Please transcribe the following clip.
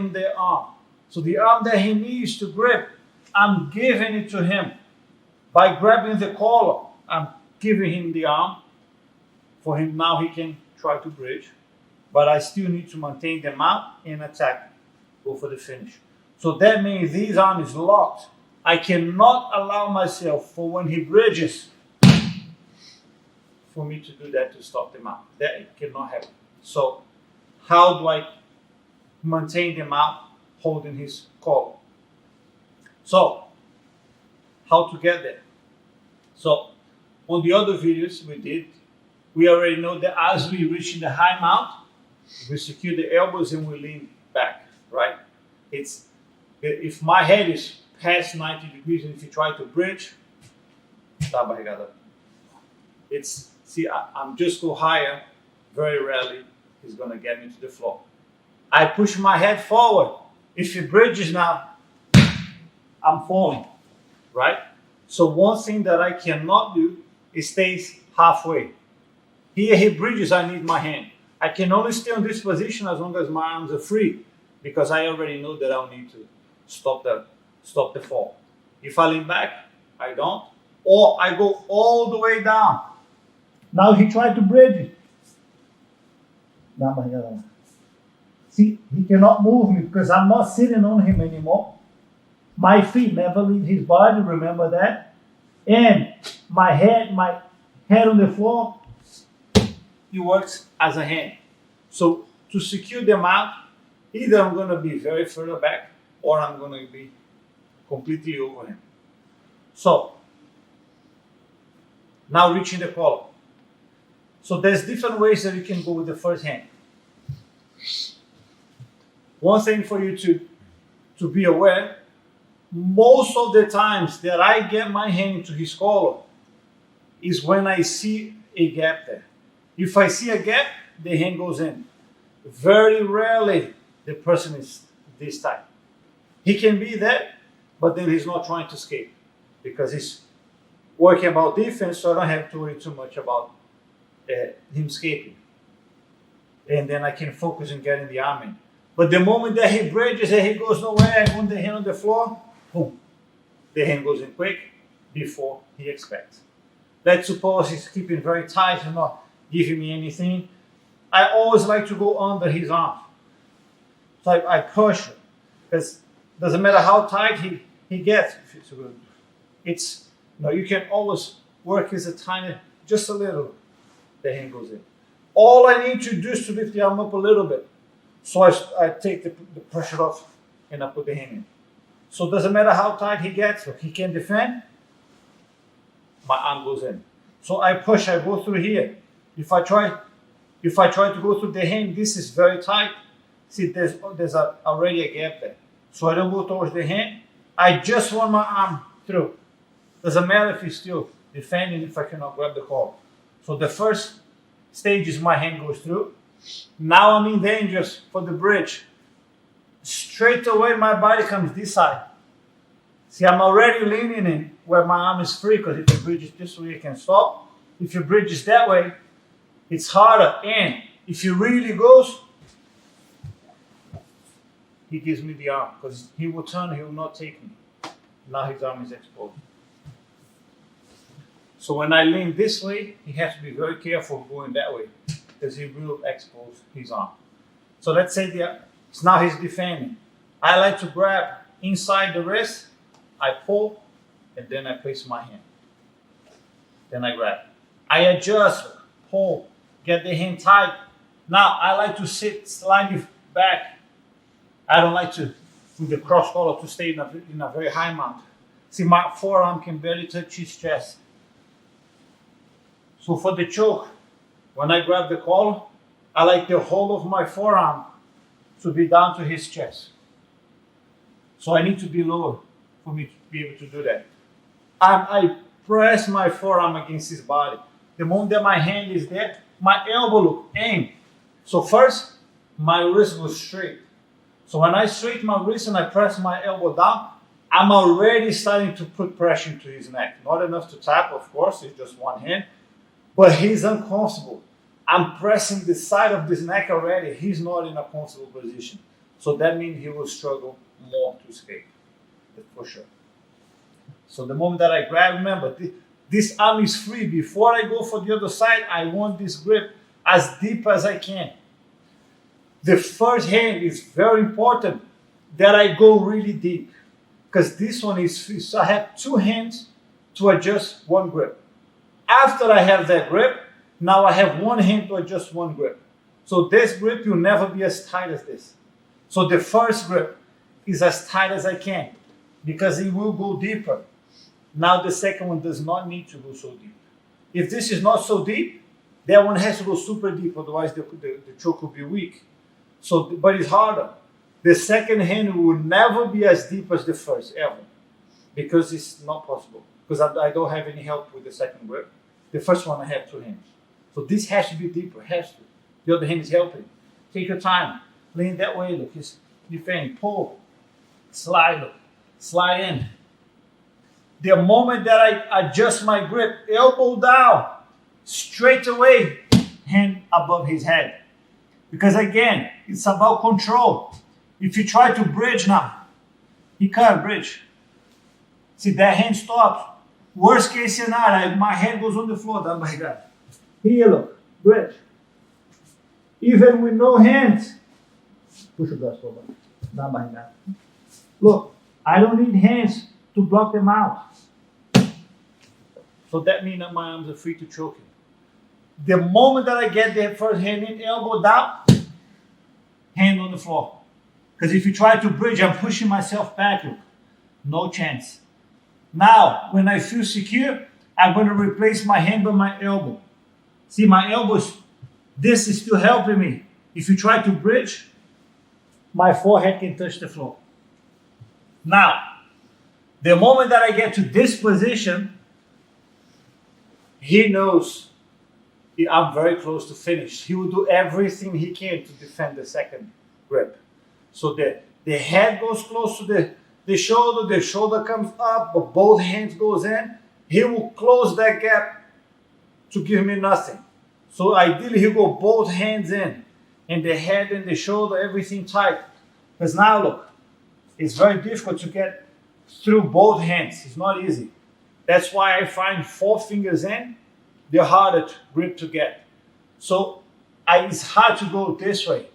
him the arm. So the arm that he needs to grip, I'm giving it to him. By grabbing the collar, I'm giving him the arm. For him now he can try to bridge. But I still need to maintain the mount and attack. Go for the finish. So that means this arm is locked. I cannot allow myself for when he bridges for me to do that to stop the mount. That cannot happen. So how do I maintain the mount holding his collar? So how to get there? So on the other videos we did, we already know that as we reach in the high mount, we secure the elbows and we lean back, right? It's if my head is past 90 degrees and if you try to bridge, dá a barrigada. It's, see, I'm just go higher, very rarely he's gonna get me to the floor. I push my head forward. If he bridges now, I'm falling, right? So one thing that I cannot do is stays halfway. Here he bridges, I need my hand. I can only stay on this position as long as my arms are free, because I already know that I'll need to stop the fall. If I lean back, I don't. Or I go all the way down. Now he tried to bridge it. See, he cannot move me because I'm not sitting on him anymore. My feet never leave his body, remember that. And my head on the floor, it works as a hand. So to secure the mount, either I'm going to be very further back or I'm going to be completely over him. So now reaching the collar. So there's different ways that you can go with the first hand. One thing for you to be aware, most of the times that I get my hand into his collar is when I see a gap there. If I see a gap, the hand goes in. Very rarely the person is this tight. He can be there, but then he's not trying to escape because he's working about defense, so I don't have to worry too much about him escaping. And then I can focus on getting the arm in. But the moment that he bridges and he goes nowhere, I put the hand on the floor, boom, the hand goes in quick before he expects. Let's suppose he's keeping very tight and not giving me anything. I always like to go under his arm. So I push him, because doesn't matter how tight he gets. It's, you can always work as a tiny, just a little, the hand goes in. All I need to do is to lift the arm up a little bit. So I take the pressure off and I put the hand in. So it doesn't matter how tight he gets, or he can defend, my arm goes in. So I push, I go through here. If I try to go through the hand, this is very tight. See, there's already a gap there. So I don't go towards the hand. I just want my arm through. Doesn't matter if he's still defending, if I cannot grab the collar. So the first stage is my hand goes through. Now I'm in danger for the bridge. Straight away my body comes this side. See, I'm already leaning in where my arm is free, because if you bridge it this way, you can stop. If you bridge it that way, it's harder. And if he really goes, he gives me the arm, because he will turn, he will not take me. Now his arm is exposed. So when I lean this way, he has to be very careful going that way, because he will expose his arm. So let's say now he's defending. I like to grab inside the wrist, I pull, and then I place my hand. Then I grab. I adjust, pull, get the hand tight. Now I like to sit slightly back. I don't like to do the cross collar to stay in a very high mount. See, my forearm can barely touch his chest. So for the choke, when I grab the collar, I like the whole of my forearm to be down to his chest. So I need to be lower for me to be able to do that. I press my forearm against his body. The moment that my hand is there, my elbow look, aim. So first, my wrist goes straight. So when I straighten my wrist and I press my elbow down, I'm already starting to put pressure into his neck. Not enough to tap, of course, it's just one hand. But he's uncomfortable. I'm pressing the side of his neck already. He's not in a comfortable position. So that means he will struggle more to escape, for sure. So the moment that I grab, remember, this arm is free. Before I go for the other side, I want this grip as deep as I can. The first hand is very important that I go really deep, because this one is free. So I have two hands to adjust one grip. After I have that grip, now I have one hand to adjust one grip. So this grip will never be as tight as this. So the first grip is as tight as I can, because it will go deeper. Now the second one does not need to go so deep. If this is not so deep, that one has to go super deep, otherwise the choke will be weak. So, but it's harder. The second hand will never be as deep as the first, ever, because it's not possible, because I don't have any help with the second grip. The first one I have two hands. So this has to be deeper, has to. The other hand is helping. Take your time. Lean that way, look. He's defending. Pull. Slide, look. Slide in. The moment that I adjust my grip, elbow down, straight away, hand above his head. Because again, it's about control. If you try to bridge now, he can't bridge. See, that hand stops. Worst case scenario, my hand goes on the floor, down by that. Here, look, bridge. Even with no hands, push the glass over, down by that. Look, I don't need hands to block them out. So that means that my arms are free to choke him. The moment that I get the first hand in, elbow down, hand on the floor. Because if you try to bridge, I'm pushing myself back, look. No chance. Now, when I feel secure, I'm going to replace my hand by my elbow. See, my elbows, this is still helping me. If you try to bridge, my forehead can touch the floor. Now, the moment that I get to this position, he knows I'm very close to finish. He will do everything he can to defend the second grip. So the head goes close to the shoulder comes up, but both hands goes in. He will close that gap to give me nothing. So ideally he'll go both hands in, and the head and the shoulder, everything tight. Because now look, it's very difficult to get through both hands. It's not easy. That's why I find 4 fingers in, they're harder to grip to get. So it's hard to go this way.